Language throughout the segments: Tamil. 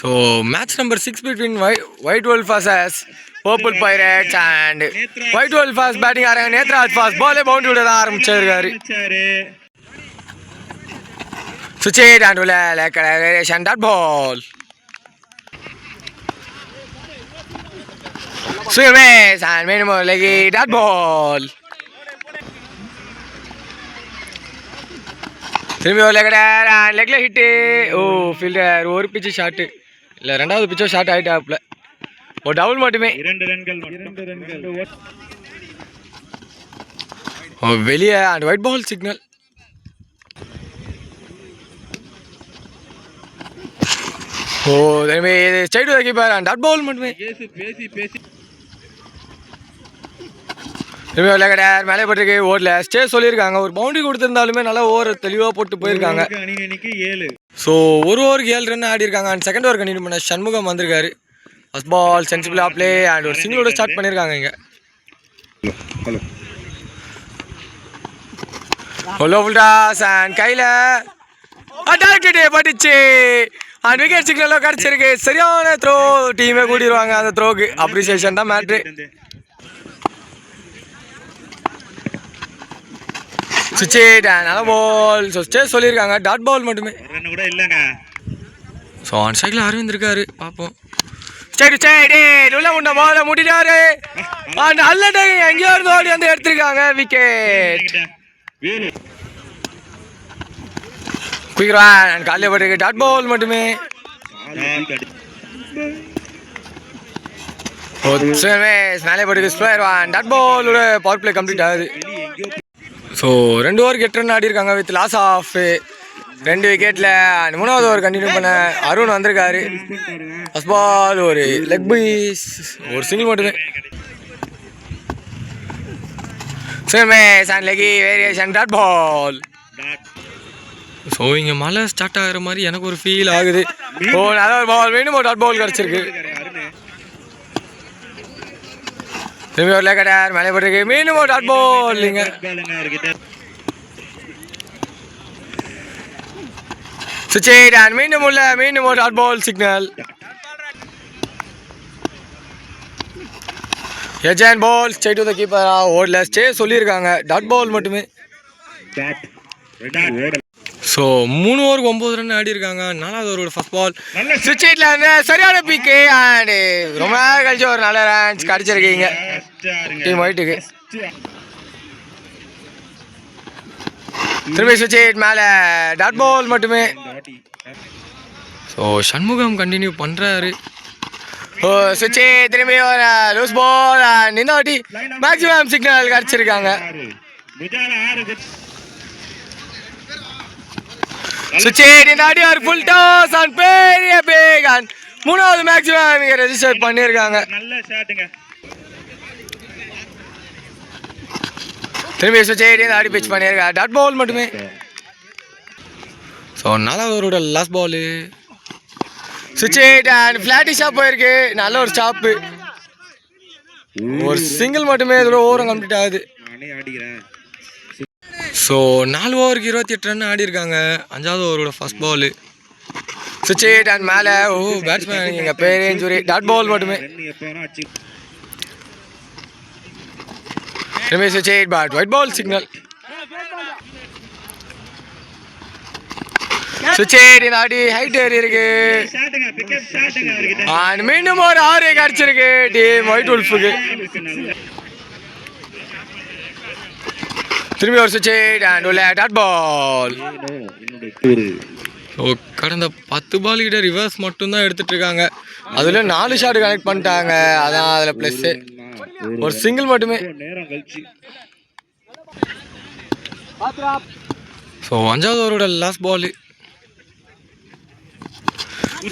So match number 6 between White Wolf versus Purple Pirates and White Wolf fast batting ஆறாங்க. நேத்ராஜ் fast ball boundary விட ஆரம்பிச்சாரு. Suchet and like variation that ball. Swim and minimum leggy that ball. திரும்பி ஒரு லெக்கடர் அண்ட் லெக்கில் ஹிட்டு. ஓ ஃபீல்டர் ஒரு பிச்சு ஷாட்டு இல்லை, ரெண்டாவது பிச்சோ ஷாட் ஆகிட்டாப்புல. ஒரு டபுள் மட்டுமே. ஓ வெளியே அண்ட் ஒயிட் பால் சிக்னல். ஓ திரும்பி straight keeper and dot ball மட்டுமே. விளையாடார் மேலே போட்டிருக்கு. ஓடல ஸ்டே சொல்லியிருக்காங்க. ஒரு பவுண்டரி கொடுத்துருந்தாலுமே நல்லா ஓவர் தெளிவாக போட்டு போயிருக்காங்க. ஸோ ஒரு ஓவருக்கு 7 ரன் ஆடி இருக்காங்க. அண்ட் செகண்ட் ஓவர் கண்டினியூ பண்ண சண்முகம் வந்திருக்காரு. ஃபர்ஸ்ட் பால் சென்சிபிளாக பிளே அண்ட் ஒரு சிங்கிளோட ஸ்டார்ட் பண்ணியிருக்காங்க. இங்கே ஹலோ ஃபுல்டாஸ் அண்ட் கையில் அட்டாக்டே பட்டுச்சு அண்ட் விக்கெட் சிக்னலும் கிடச்சிருக்கு. சரியான த்ரோ. டீமே கூட்டிடுவாங்க அந்த த்ரோக்கு. அப்ரிசியேஷன் தான் மேட்ரு. சுச்சேட் நல்ல பால். ஸோ ஸ்டே சொல்லியிருக்காங்க. டாட் பால் மட்டுமே. ஸோ ஆன் சைடில் அரவிந்த் இருக்காரு. பார்ப்போம். ஸ்டேட் ஸ்டேட் உள்ள முன்ன பாலை முடிட்டாரு. நல்ல டைம் எங்கேயோ இருந்து ஓடி வந்து எடுத்திருக்காங்க விக்கெட். குயிக்ரா காலையில் போட்டிருக்கு. டாட் பால் மட்டுமே. மேலே போட்டிருக்கு. ஸ்கொயர் டாட் பாலோட பவர் பிளே கம்ப்ளீட் ஆகுது. ஸோ 2 ஓவருக்கு 8 ரன் ஆடி இருக்காங்க வித் லாஸ் ஆஃப் 2 விக்கெட்டில். மூணாவது ஓவர் கண்டினியூ பண்ண அருண் வந்திருக்காரு. ஃபர்ஸ்ட் பால் ஒரு லெக் பைஸ் ஒரு சிங்கிள் மட்டுமே. And leggie variation dot ball. So இங்கே மழை ஸ்டார்ட் ஆகிற மாதிரி எனக்கு ஒரு ஃபீல் ஆகுது. ஓ நல்ல ஒரு பால். வேணும் ஒரு டாட் பால் கிடச்சிருக்கு. திரும்பி ஒரு லேக்கடார் மேலே போட்டிருக்கு. மீண்டும் ஒரு டாட் பால். இல்லைங்க சுச்சேட் அண்ட் மீண்டும் உள்ள மீண்டும் ஒரு dot ball signal. Again ball straight to the keeper. ஓடல ஸ்டே சொல்லியிருக்காங்க. டாட் பால் மட்டுமே. ஸோ 3 ஓவருக்கு 9 ரன் ஆடி இருக்காங்க. 4வது ஓவரோட ஃபர்ஸ்ட் பால் சுவிட்சில் வந்து சரியான பீக்கு அண்ட் ரொம்ப நேரம் கழிச்சு ஒரு நல்ல ரன்ஸ் கிடச்சிருக்கீங்க டீம் ஒயிட்டுக்கு. திரும்பி சுவிட்சிட் மேலே டாட் பால் மட்டுமே. ஸோ சண்முகம் கண்டினியூ பண்ணுறாரு. ஓ சுவிட்சி திரும்பி ஒரு லூஸ் பால் அண்ட் இந்த வாட்டி மேக்ஸிமம் சிக்னல் கிடச்சிருக்காங்க. சுச்சேட் இந்த ஆடி ஒரு ஃபுல் டாஸ் அண்ட் பெரிய பிக் அண்ட் மூணாவது மேக்ஸிமம் இங்கே ரெஜிஸ்டர் பண்ணியிருக்காங்க. திரும்பி சுச்சேட் இந்த ஆடி பிச் பண்ணியிருக்காங்க. டாட் பால் மட்டுமே. ஸோ 4வது ஓவரோட லாஸ்ட் பாலு சுச்சேட் அண்ட் ஃப்ளாட்டிஷாக போயிருக்கு. நல்ல ஒரு ஸ்டாப்பு. ஒரு சிங்கிள் மட்டுமே இதோட ஓவரும் கம்ப்ளீட் ஆகுது. ஸோ 4 ஓவருக்கு 28 ரன் ஆடி இருக்காங்க. 5வது ஓவரோட ஃபர்ஸ்ட் பால் சுச்சேட் அண்ட் மேலே. ஓ பேட்ஸ்மேன் எங்கள் பேரே இன்ஜுரி. டாட் பால் மட்டுமே. திரும்பி சுச்சேட் பட் ஒயிட் பால் சிக்னல். சுச்சேட் இந்த ஆடி ஹைட் ஏறி இருக்கு அண்ட் மீண்டும் ஒரு 6 கிடச்சிருக்கு டீம் ஒயிட் உல்ஃபுக்கு. திரும்பி ஒரு சுவிட்ச் அண்ட் உள்ள டாட் பால். ஸோ கடந்த 10 பால் கிட்ட ரிவர்ஸ் மட்டும்தான் எடுத்துட்டு இருக்காங்க. அதுல 4 ஷாட் கனெக்ட் பண்ணிட்டாங்க. அதான் அதில் ப்ளஸ். ஒரு சிங்கிள் மட்டுமே. ஸோ 5வது ஓவரோட லாஸ்ட் பால்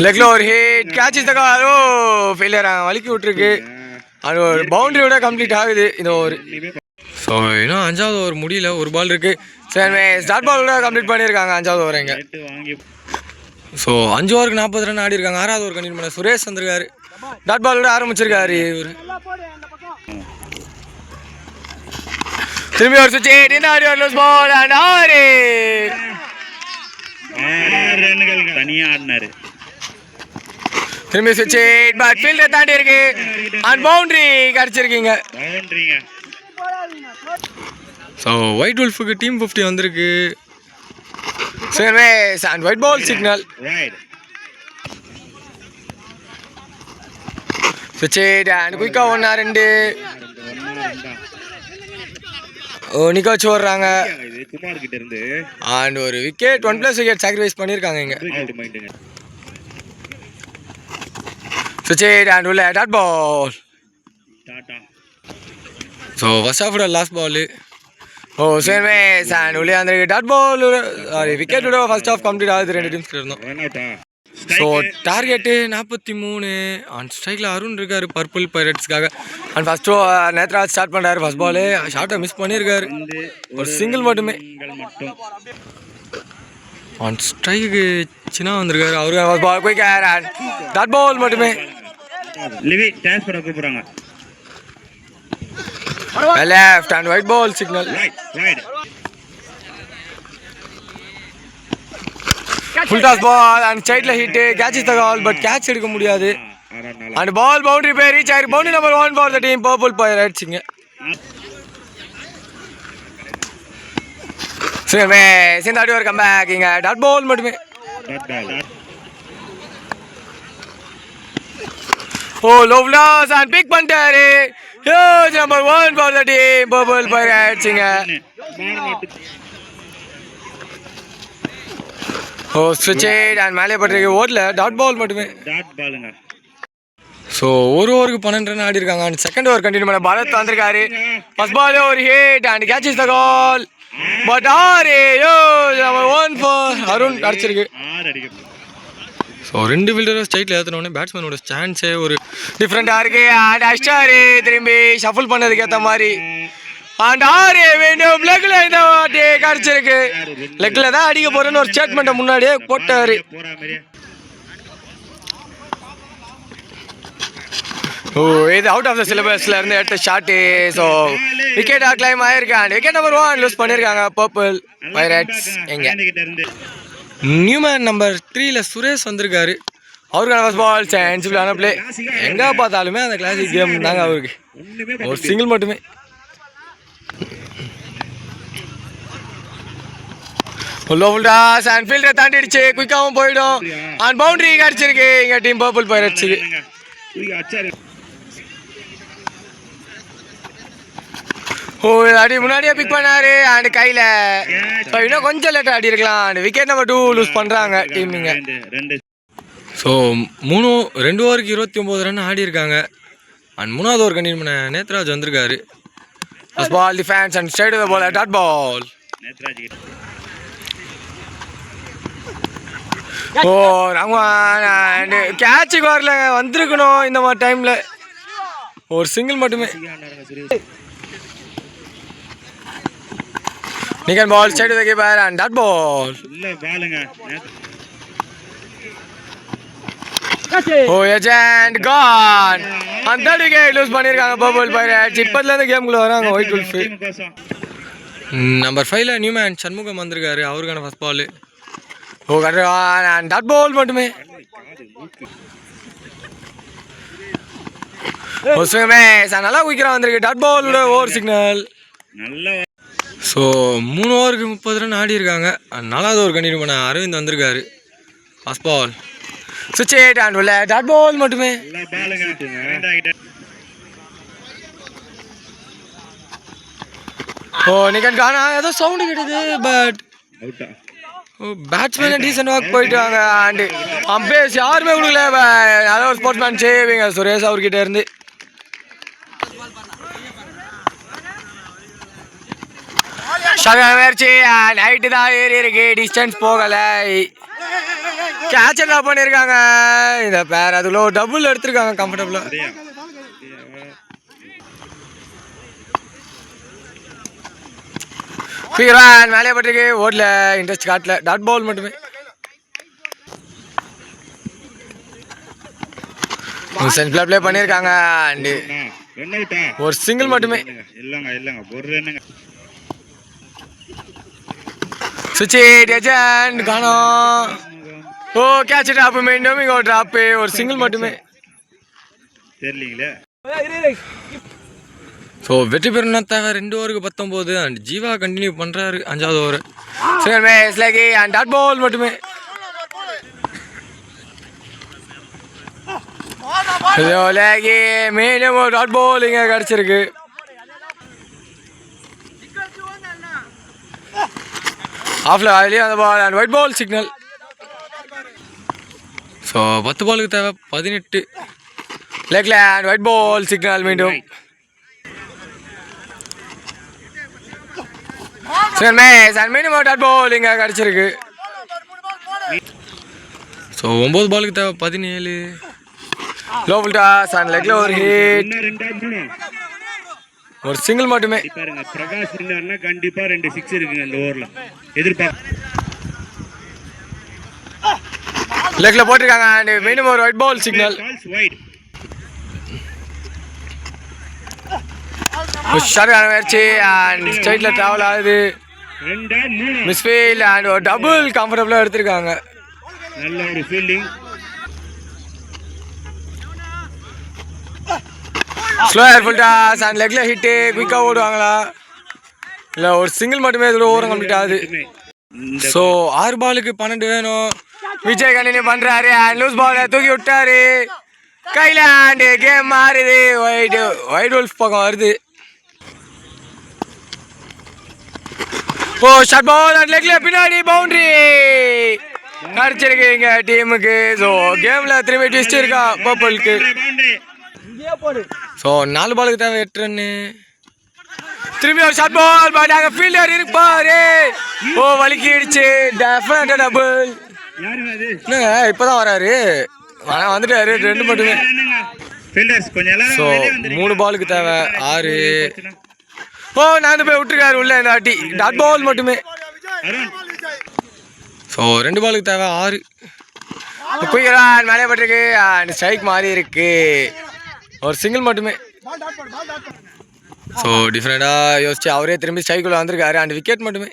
லெக்ல ஒரு hit catch is the call. ஓ ஃபெயிலியர் வலிக்கி விட்டுருக்கு. அது ஒரு பவுண்டரியோட கம்ப்ளீட் ஆகுது இந்த ஓவர். ஸோ இன்னும் 5வது ஓவர் முடியல. ஒரு பால் இருக்குது. சரி ஸ்டார்ட் பாலோட கம்ப்ளீட் பண்ணியிருக்காங்க 5வது ஓவர் இங்கே. ஸோ 5 ஓவருக்கு 40 ரன் ஆடி இருக்காங்க. 6வது ஓவர் கண்டினியூ பண்ண சுரேஷ் வந்திருக்காரு. டாட் பாலோட ஆரம்பிச்சிருக்காரு இவர். திரும்பி ஒரு சுவிட்ச் இந்த ஆடி ஒரு லூஸ் பால் அண்ட் 6 ரன்கள் தனியாக ஆடினாரு. திரும்பி சுவிட்ச் பட் ஃபீல்டர் தாண்டி இருக்கு அண்ட் பவுண்டரி கிடச்சிருக்கீங்க. ஸோ ஒயிட் உல்ஃபுக்கு டீம் 50 வந்திருக்கு. Sarvesh and white ball signal. சுவிட்ச் அண்ட் குயிக்காக 1-2 நிக்க வச்சு ஓடுறாங்க. அண்ட் ஒரு விக்கெட் 1+ விக்கெட் சாக்ரிஃபைஸ் பண்ணியிருக்காங்க இங்கே. சுவிட்ச் அண்ட் உள்ள டாட் பால். ஸோ ஃபர்ஸ்ட் ஆஃபோட லாஸ்ட் பால். ஓ சர்வேஸ் அண்ட் உள்ளே வந்துருக்கு டாட் பால். சாரி விக்கெட்டோட ஃபர்ஸ்ட் ஆஃப் கம்ப்ளீட் ஆகுது 2 டீம்ஸ்க்கு இருந்தோம். So target 43. அண்ட் ஸ்ட்ரைக்கில் அருண் இருக்கார் பர்பிள் பைரட்ஸ்க்காக. அண்ட் ஃபஸ்ட்டு நேத்ராஜ் ஸ்டார்ட் பண்ணுறாரு. ஃபஸ்ட் பாலு ஷார்ட்டை மிஸ் பண்ணியிருக்காரு. ஒரு சிங்கிள் மட்டுமே. அண்ட் ஸ்ட்ரைக்கு சின்ன வந்திருக்காரு அவருக்கு. First ball quick and dot ball மட்டுமே. Left and white ball signal. Full toss ball and சைட்ல hit. Catch is the call but catch எடுக்க முடியாது. அண்ட் பால் பவுண்டரி போய் ரீச் ஆயிருக்கு. Boundary number 1 for the team Purple Pirates. இங்க சேர்ந்தாடி ஒரு கம்பேக். இங்க டாட் பால் மட்டுமே. ஓ லவ் லாஸ் அண்ட் பிக் பண்ணிட்டாரு. Huge number 1 for the team Purple Pirates. இங்க ஓ ஸ்விட்ச் அண்ட் மேலே பட்டிருக்கு. ஓடல டாட் பால் மட்டுமே. ஸோ ஒரு ஓவருக்கு 12 ரன் ஆடி இருக்காங்க. அண்ட் செகண்ட் ஓவர் கண்டினியூ பண்ண பரத் வந்திருக்காரு. ஃபர்ஸ்ட் பால் ஒரு hit and catch is the call but 1 for Arun அடிச்சிருக்கு. ஸோ 2 ஃபீல்டரும் ஸ்ட்ரைட்டில் ஏற்றினோடனே பேட்ஸ்மேனோட ஸ்டான்ஸே ஒரு டிஃப்ரெண்ட்டாக இருக்கு. அண்ட் அஷ்டாரு திரும்பி ஷஃபுல் பண்ணதுக்கு ஏற்ற மாதிரி. அண்ட் வேண்டும் லெக்ல இந்த வாட்டி கிடச்சிருக்கு. லெக்ல தான் அடிக்க போறேன்னு ஒரு ஸ்டேட்மெண்ட்டை முன்னாடியே போட்டாரு. ஓ இது அவுட் ஆஃப் த சிலபஸ்ல இருந்து எடுத்த ஷாட்டு. ஸோ விக்கெட் கிளைம் ஆயிருக்கு. அண்ட் விக்கெட் நம்பர் 1 லூஸ் பண்ணியிருக்காங்க பர்பிள் பைரட்ஸ். எங்க நியூமேன் நம்பர் 3ல சுரேஷ் வந்திருக்காரு. அவருக்கான ஃபர்ஸ்ட் பால் சென்சிபிளான பிளே. எங்கே பார்த்தாலுமே அந்த கிளாசிக் கேம் தாங்க அவருக்கு. ஒரு சிங்கிள் மட்டுமே. Toss and ஃபீல்டரை தாண்டிடுச்சு. குயிக்காகவும் போயிடும். அண்ட் பவுண்டரி கிடச்சிருக்கு இங்கே டீம் பர்பிள் பைரட்ஸுக்கு. ஓ அடி முன்னாடியே பிக் பண்ணாரு. அண்ட் கையில் இன்னும் கொஞ்சம் லேட்டாக ஆடி இருக்கலாம். அண்ட் விக்கெட் நம்பர் 2 லூஸ் பண்ணுறாங்க டீம் இங்கே. ஸோ 2 ஓவருக்கு 29 ரன் ஆடி இருக்காங்க. அண்ட் 3வது ஓவர் கண்டினியூ பண்ண நேத்ராஜ் வந்திருக்காரு. First ball defence and straight the ball dot ball. ஓ நம்ம கேட்சுக்கு வரல வந்திருக்கணும் இந்த மாதிரி டைமில். ஒரு சிங்கிள் மட்டுமே. Again ball straight the keeper and dot ball. ஓ ஏஜென்ட் கான். அந்த விக்கெட் லூஸ் பண்ணியிருக்காங்க பர்பிள் பைரட்ஸ். இப்போதுலேருந்து கேமுக்குள்ள வராங்க ஒயிட் உல்ஃப். நம்பர் 5ல நியூமேன் சண்முகம் வந்திருக்காரு. அவருக்கான ஃபர்ஸ்ட் பால். ஓ அண்ட் டாட் பால் மட்டுமே. ஓ சுமேஷ் நல்லா குயிக்கராக வந்திருக்கு. Dot ball over signal. So 3 ஓவருக்கு 30 ரன் ஆடி இருக்காங்க. 4வது ஓவர் கண்டினியூ பண்ண அரவிந்த் வந்திருக்காரு. ஃபர்ஸ்ட் பால் சுவிட்ச் அண்ட் உள்ள டாட் பால் மட்டுமே. ஓ நிகன் கானா ஏதோ சவுண்டு கேட்டது பட் பேட்ஸ்மேனே டீசென்ட் ஒர்க் போயிட்டாங்க. அண்டு அம்பேஸ் யாருமே கொடுக்கல. அதாவது ஒரு ஸ்போர்ட்ஸ்மேன் சேவிங்க சுரேஷ் அவர்கிட்ட இருந்து. முயற்சி நைட்டு தான் ஏறி இருக்கு. டிஸ்டன்ஸ் போகலை. கேட்ச் என்ன பண்ணியிருக்காங்க இந்த பேர். அதுக்குள்ள ஒரு டபுள் எடுத்திருக்காங்க கம்ஃபர்டபுளாக. மேலே பட்டிருக்கு. ஓடல இன்ட்ரெஸ்ட் காட்டல. டாட் பால் மட்டுமே. ப்ளே பண்ணியிருக்காங்க. அண்டு ஒரு சிங்கிள் மட்டுமே. சுவிட்ச் காணோம். ஓ கேட்ச் ட்ராப் மீண்டும் இங்கே ஒரு ட்ராப்பு ஒரு சிங்கிள் மட்டுமே தெரியலீங்களே. ஸோ வெற்றி பெறணும்னா தேவை 2 ஓவருக்கு 19 அண்ட் ஜீவா கண்டினியூ பண்ணுறாரு 5வது over. Second match leggie and dot ball மட்டுமே. லேகி மீண்டும் ஒரு டாட் பால் இங்கே கிடச்சிருக்கு. ஆஃப்ல அதுலேயும் அந்த ball and white ball signal. So 10 பாலுக்கு தேவை 18 லெக்ல அண்ட் ஒயிட் பால் சிக்னல் மீண்டும். செகண்ட் மேட்ச் அண்ட் மீண்டும் ஒரு டாட் பால் இங்கே கிடச்சிருக்கு. ஸோ 9 பாலுக்கு தேவை 17 லோ ஃபுல் டாஸ் அண்ட் லெக்ல ஒரு ஹிட் ஒரு சிங்கிள் மட்டுமே. பாருங்க பிரகாஷ் இருந்தாருன்னா கண்டிப்பா 2 6 இருக்குங்க இந்த ஓவர்ல எதிர்பார்க்க. லெக்ல போட்டிருக்காங்க அண்ட் மீண்டும் ஒரு ஒயிட் பால் சிக்னல். ஷார்ட்டான முயற்சி அண்ட் ஸ்ட்ரைட்ல டிராவல் ஆகுது. மிஸ்ஃபீல்ட் அண்ட் ஒரு டபுள் கம்ஃபர்டபுளாக எடுத்திருக்காங்க. நல்ல ஒரு fielding. Slow full toss and லெக்ல ஹிட்டு குயிக்காக ஓடுவாங்களா இல்லை ஒரு சிங்கிள் மட்டுமே இதில் ஓவரம் கம்ப்ளீட் ஆகுது. ஸோ 6 பாலுக்கு 12 வேணும். விஜய் கண்டினியூ பண்ணுறாரு அண்ட் லூஸ் பாலை தூக்கி விட்டாரு கையில் அண்ட் கேம் மாறுது. ஒயிட் wolf பக்கம் வருது. ஓ ஷார்ட் பால் அண்ட் லெக்ல பின்னாடி பவுண்டரி கிடச்சிருக்கு இங்க டீமுக்கு. ஸோ கேம்ல திரும்பி ட்விஸ்ட் இருக்கா பர்பிளுக்கு. ஸோ 4 பாலுக்கு தேவை 8 ரன்னு. திரும்பி ஒரு ஷார்ட் பால் பட் அங்கே ஃபீல்டர் இருப்பாரு. ஓ வலிக்கிடுச்சு டெஃபினட்டா டபுள். என்னங்க இப்போதான் வராரு வந்துட்டாரு 2 மட்டுமே. ஸோ 3 பாலுக்கு தேவை 6. ஓ நான் போய் விட்டுருக்காரு உள்ள இந்த வாட்டி டாட் பால் மட்டுமே. ஸோ 2 பாலுக்கு தேவை 6. குயிரான் மேலே பட்டிருக்கு அண்ட் ஸ்ட்ரைக் மாறி இருக்கு ஒரு சிங்கிள் மட்டுமே. ஸோ டிஃப்ரெண்டாக யோசிச்சு அவரே திரும்பி ஸ்ட்ரைக்குள்ளே வந்திருக்காரு அண்ட் விக்கெட் மட்டுமே.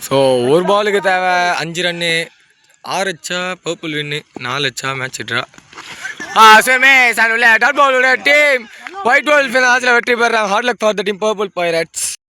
ஸோ 1 பாலுக்கு தேவை 5 ரன்னு. 6 அச்சா பர்பிள் வின்னு, 4 அச்சா மேட்ச் ட்ரா. சுமே சார் உள்ள டாட் பாலோட டீம் ஒயிட் wolf ஆசில் வெற்றி பெறாங்க. Hard luck for the team Purple pirates.